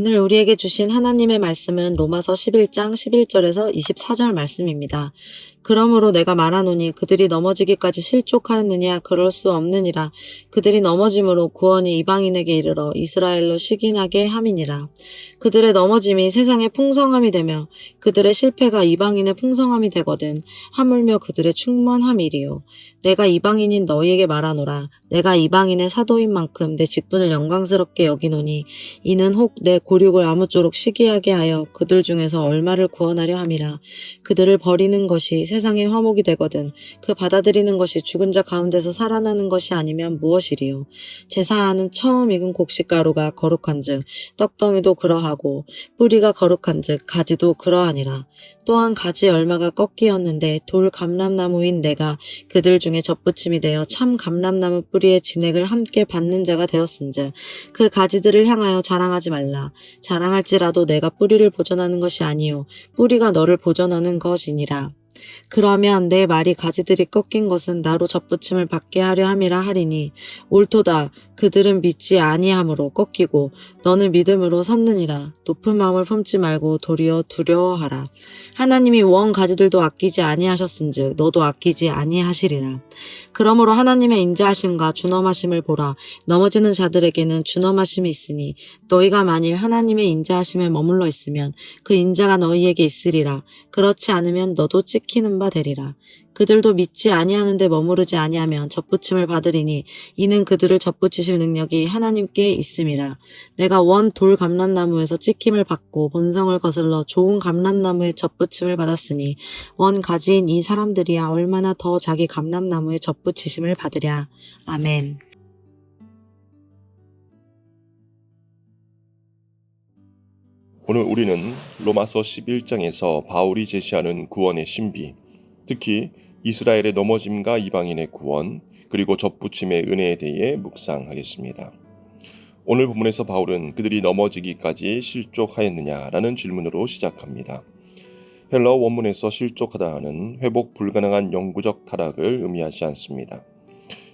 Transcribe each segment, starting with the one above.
오늘 우리에게 주신 하나님의 말씀은 로마서 11장 11절에서 24절 말씀입니다. 그러므로 내가 말하노니 그들이 넘어지기까지 실족하였느냐 그럴 수 없느니라. 그들이 넘어짐으로 구원이 이방인에게 이르러 이스라엘로 시기나게 함이니라. 그들의 넘어짐이 세상의 풍성함이 되며 그들의 실패가 이방인의 풍성함이 되거든 하물며 그들의 충만함이리요. 내가 이방인인 너희에게 말하노라. 내가 이방인의 사도인 만큼 내 직분을 영광스럽게 여기노니 이는 혹 내 고륙을 아무쪼록 시기하게 하여 그들 중에서 얼마를 구원하려 함이라. 그들을 버리는 것이 세상의 화목이 되거든 그 받아들이는 것이 죽은 자 가운데서 살아나는 것이 아니면 무엇이리요. 제사하는 처음 익은 곡식가루가 거룩한즉 떡덩이도 그러하고 뿌리가 거룩한즉 가지도 그러하니라. 또한 가지 얼마가 꺾이었는데 돌 감람나무인 내가 그들 중에 접붙임이 되어 참 감람나무 뿌리의 진액을 함께 받는 자가 되었은즉 그 가지들을 향하여 자랑하지 말라. 자랑할지라도 내가 뿌리를 보존하는 것이 아니요 뿌리가 너를 보존하는 것이니라. 그러면 내 말이 가지들이 꺾인 것은 나로 접붙임을 받게 하려 함이라 하리니 옳도다. 그들은 믿지 아니함으로 꺾이고 너는 믿음으로 섰느니라. 높은 마음을 품지 말고 도리어 두려워하라. 하나님이 원 가지들도 아끼지 아니하셨은즉 너도 아끼지 아니하시리라. 그러므로 하나님의 인자하심과 준엄하심을 보라. 넘어지는 자들에게는 준엄하심이 있으니 너희가 만일 하나님의 인자하심에 머물러 있으면 그 인자가 너희에게 있으리라. 그렇지 않으면 너도 찍히는 바 되리라. 그들도 믿지 아니하는데 머무르지 아니하면 접붙임을 받으리니 이는 그들을 접붙이실 능력이 하나님께 있음이라. 내가 원 돌 감람나무에서 찍힘을 받고 본성을 거슬러 좋은 감람나무에 접붙임을 받았으니 원 가지인 이 사람들이야 얼마나 더 자기 감람나무에 접붙이심을 받으랴. 아멘. 오늘 우리는 로마서 11장에서 바울이 제시하는 구원의 신비, 특히 이스라엘의 넘어짐과 이방인의 구원, 그리고 접붙임의 은혜에 대해 묵상하겠습니다. 오늘 본문에서 바울은 그들이 넘어지기까지 실족하였느냐라는 질문으로 시작합니다. 헬라어 원문에서 실족하다는 회복 불가능한 영구적 타락을 의미하지 않습니다.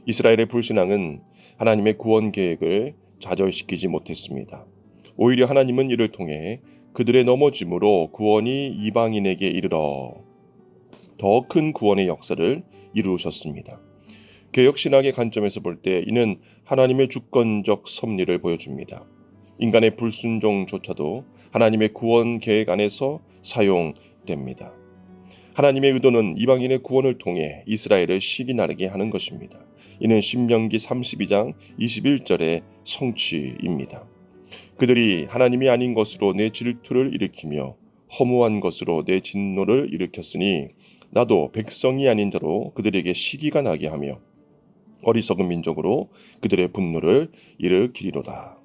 이스라엘의 불신앙은 하나님의 구원 계획을 좌절시키지 못했습니다. 오히려 하나님은 이를 통해 그들의 넘어짐으로 구원이 이방인에게 이르러 더 큰 구원의 역사를 이루셨습니다. 개혁신학의 관점에서 볼 때 이는 하나님의 주권적 섭리를 보여줍니다. 인간의 불순종조차도 하나님의 구원 계획 안에서 사용됩니다. 하나님의 의도는 이방인의 구원을 통해 이스라엘을 시기나르게 하는 것입니다. 이는 신명기 32장 21절의 성취입니다. 그들이 하나님이 아닌 것으로 내 질투를 일으키며 허무한 것으로 내 진노를 일으켰으니 나도 백성이 아닌 자로 그들에게 시기가 나게 하며 어리석은 민족으로 그들의 분노를 일으키리로다.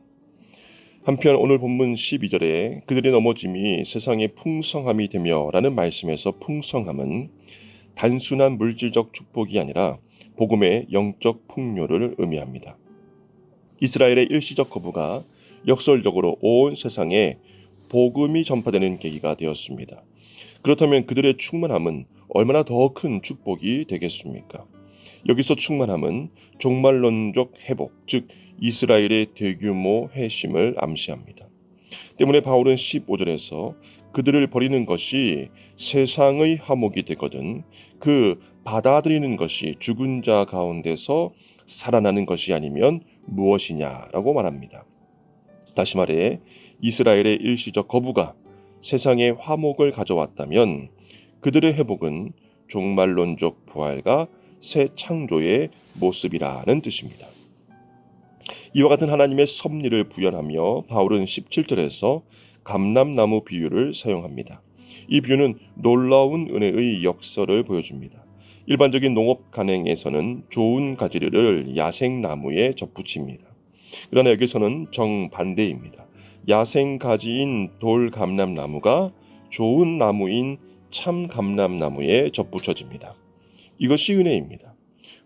한편 오늘 본문 12절에 그들의 넘어짐이 세상의 풍성함이 되며 라는 말씀에서 풍성함은 단순한 물질적 축복이 아니라 복음의 영적 풍요를 의미합니다. 이스라엘의 일시적 거부가 역설적으로 온 세상에 복음이 전파되는 계기가 되었습니다. 그렇다면 그들의 충만함은 얼마나 더 큰 축복이 되겠습니까? 여기서 충만함은 종말론적 회복, 즉 이스라엘의 대규모 회심을 암시합니다. 때문에 바울은 15절에서 그들을 버리는 것이 세상의 화목이 되거든 그 받아들이는 것이 죽은 자 가운데서 살아나는 것이 아니면 무엇이냐라고 말합니다. 다시 말해 이스라엘의 일시적 거부가 세상의 화목을 가져왔다면 그들의 회복은 종말론적 부활과 새 창조의 모습이라는 뜻입니다. 이와 같은 하나님의 섭리를 부연하며 바울은 17절에서 감람나무 비유를 사용합니다. 이 비유는 놀라운 은혜의 역설을 보여줍니다. 일반적인 농업 간행에서는 좋은 가지를 야생나무에 접붙입니다. 그러나 여기서는 정반대입니다. 야생가지인 돌감람나무가 좋은 나무인 참감람나무에 접붙여집니다. 이것이 은혜입니다.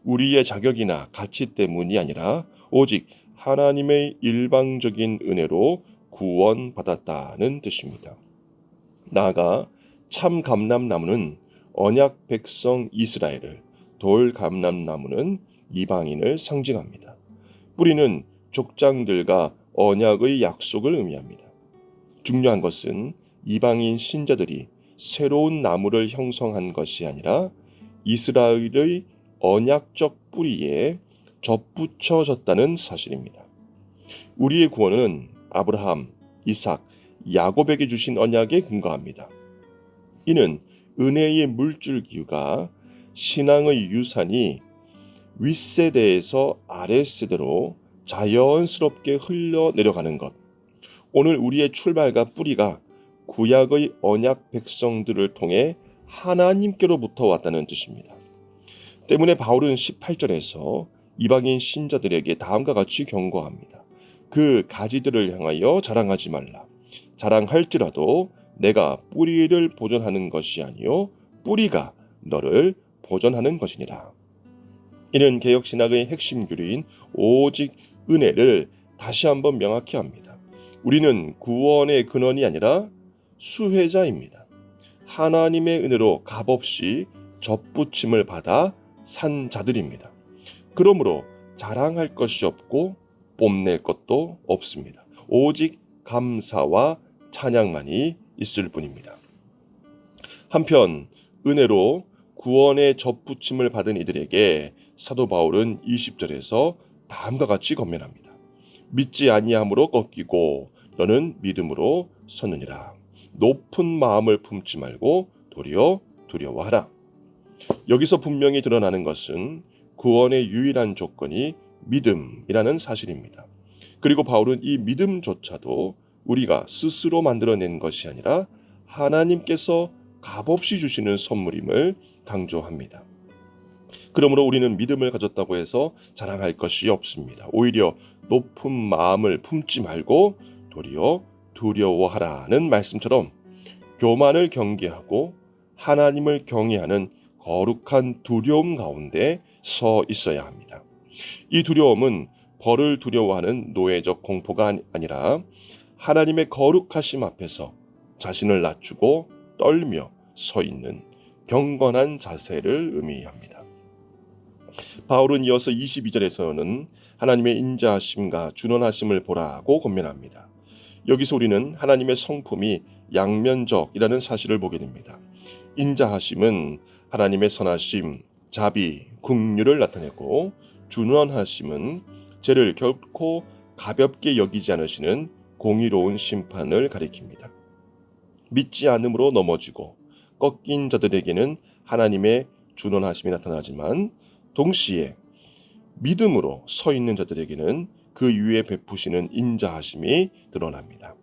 우리의 자격이나 가치 때문이 아니라 오직 하나님의 일방적인 은혜로 구원받았다는 뜻입니다. 나아가 참감람나무는 언약 백성 이스라엘을, 돌감람나무는 이방인을 상징합니다. 뿌리는 족장들과 언약의 약속을 의미합니다. 중요한 것은 이방인 신자들이 새로운 나무를 형성한 것이 아니라 이스라엘의 언약적 뿌리에 접붙여졌다는 사실입니다. 우리의 구원은 아브라함, 이삭, 야곱에게 주신 언약에 근거합니다. 이는 은혜의 물줄기가 신앙의 유산이 윗세대에서 아랫세대로 자연스럽게 흘러내려가는 것. 오늘 우리의 출발과 뿌리가 구약의 언약 백성들을 통해 하나님께로부터 왔다는 뜻입니다. 때문에 바울은 18절에서 이방인 신자들에게 다음과 같이 경고합니다. 그 가지들을 향하여 자랑하지 말라. 자랑할지라도 내가 뿌리를 보존하는 것이 아니요 뿌리가 너를 보존하는 것이니라. 이는 개혁신학의 핵심 교리인 오직 은혜를 다시 한번 명확히 합니다. 우리는 구원의 근원이 아니라 수혜자입니다. 하나님의 은혜로 값없이 접붙임을 받아 산 자들입니다. 그러므로 자랑할 것이 없고 뽐낼 것도 없습니다. 오직 감사와 찬양만이 있을 뿐입니다. 한편 은혜로 구원의 접붙임을 받은 이들에게 사도 바울은 20절에서 다음과 같이 권면합니다. 믿지 아니함으로 꺾이고 너는 믿음으로 서느니라. 높은 마음을 품지 말고 도리어 두려워하라. 여기서 분명히 드러나는 것은 구원의 유일한 조건이 믿음이라는 사실입니다. 그리고 바울은 이 믿음조차도 우리가 스스로 만들어낸 것이 아니라 하나님께서 값없이 주시는 선물임을 강조합니다. 그러므로 우리는 믿음을 가졌다고 해서 자랑할 것이 없습니다. 오히려 높은 마음을 품지 말고 도리어 두려워하라는 말씀처럼 교만을 경계하고 하나님을 경외하는 거룩한 두려움 가운데 서 있어야 합니다. 이 두려움은 벌을 두려워하는 노예적 공포가 아니라 하나님의 거룩하심 앞에서 자신을 낮추고 떨며 서 있는 경건한 자세를 의미합니다. 바울은 이어서 22절에서는 하나님의 인자하심과 준원하심을 보라고 권면합니다. 여기서 우리는 하나님의 성품이 양면적이라는 사실을 보게 됩니다. 인자하심은 하나님의 선하심, 자비, 긍휼을 나타내고 준원하심은 죄를 결코 가볍게 여기지 않으시는 공의로운 심판을 가리킵니다. 믿지 않음으로 넘어지고 꺾인 자들에게는 하나님의 준원하심이 나타나지만 동시에 믿음으로 서 있는 자들에게는 그 위에 베푸시는 인자하심이 드러납니다.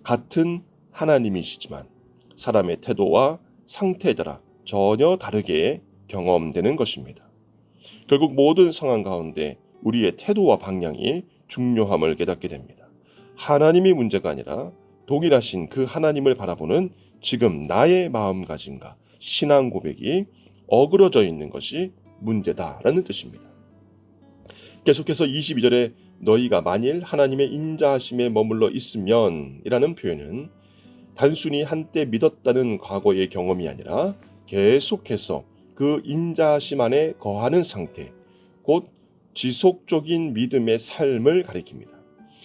같은 하나님이시지만 사람의 태도와 상태에 따라 전혀 다르게 경험되는 것입니다. 결국 모든 상황 가운데 우리의 태도와 방향이 중요함을 깨닫게 됩니다. 하나님이 문제가 아니라 동일하신 그 하나님을 바라보는 지금 나의 마음가짐과 신앙 고백이 어그러져 있는 것이 문제다라는 뜻입니다. 계속해서 22절에 너희가 만일 하나님의 인자하심에 머물러 있으면 이라는 표현은 단순히 한때 믿었다는 과거의 경험이 아니라 계속해서 그 인자하심 안에 거하는 상태, 곧 지속적인 믿음의 삶을 가리킵니다.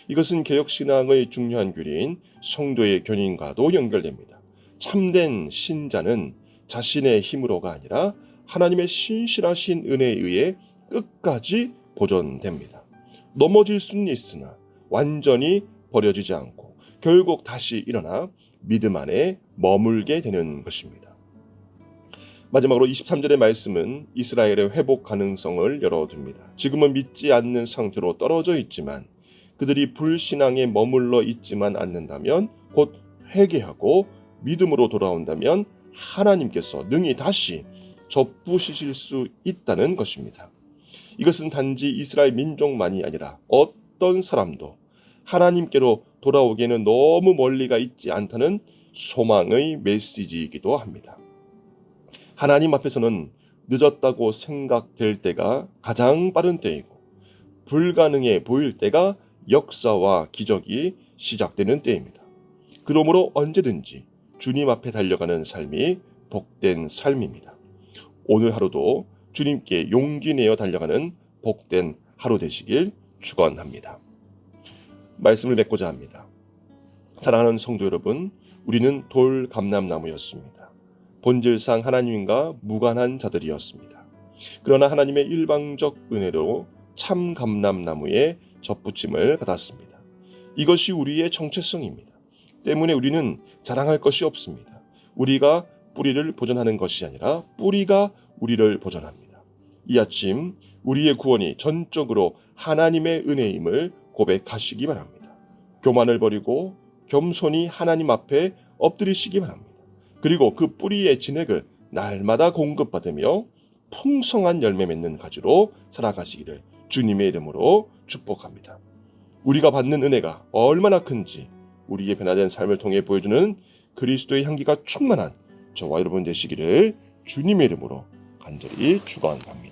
이것은 개혁신앙의 중요한 교리인 성도의 견인과도 연결됩니다. 참된 신자는 자신의 힘으로가 아니라 하나님의 신실하신 은혜에 의해 끝까지 보존됩니다. 넘어질 수는 있으나 완전히 버려지지 않고 결국 다시 일어나 믿음 안에 머물게 되는 것입니다. 마지막으로 23절의 말씀은 이스라엘의 회복 가능성을 열어둡니다. 지금은 믿지 않는 상태로 떨어져 있지만 그들이 불신앙에 머물러 있지만 않는다면 곧 회개하고 믿음으로 돌아온다면 하나님께서 능히 다시 접부시실 수 있다는 것입니다. 이것은 단지 이스라엘 민족만이 아니라 어떤 사람도 하나님께로 돌아오기에는 너무 멀리가 있지 않다는 소망의 메시지이기도 합니다. 하나님 앞에서는 늦었다고 생각될 때가 가장 빠른 때이고 불가능해 보일 때가 역사와 기적이 시작되는 때입니다. 그러므로 언제든지 주님 앞에 달려가는 삶이 복된 삶입니다. 오늘 하루도 주님께 용기 내어 달려가는 복된 하루 되시길 축원합니다. 말씀을 맺고자 합니다. 사랑하는 성도 여러분, 우리는 돌 감람나무였습니다. 본질상 하나님과 무관한 자들이었습니다. 그러나 하나님의 일방적 은혜로 참 감람나무에 접붙임을 받았습니다. 이것이 우리의 정체성입니다. 때문에 우리는 자랑할 것이 없습니다. 우리가 뿌리를 보존하는 것이 아니라 뿌리가 우리를 보존합니다. 이 아침 우리의 구원이 전적으로 하나님의 은혜임을 고백하시기 바랍니다. 교만을 버리고 겸손히 하나님 앞에 엎드리시기 바랍니다. 그리고 그 뿌리의 진액을 날마다 공급받으며 풍성한 열매 맺는 가지로 살아가시기를 주님의 이름으로 축복합니다. 우리가 받는 은혜가 얼마나 큰지 우리의 변화된 삶을 통해 보여주는 그리스도의 향기가 충만한 저와 여러분 되시기를 주님의 이름으로 간절히 축원합니다.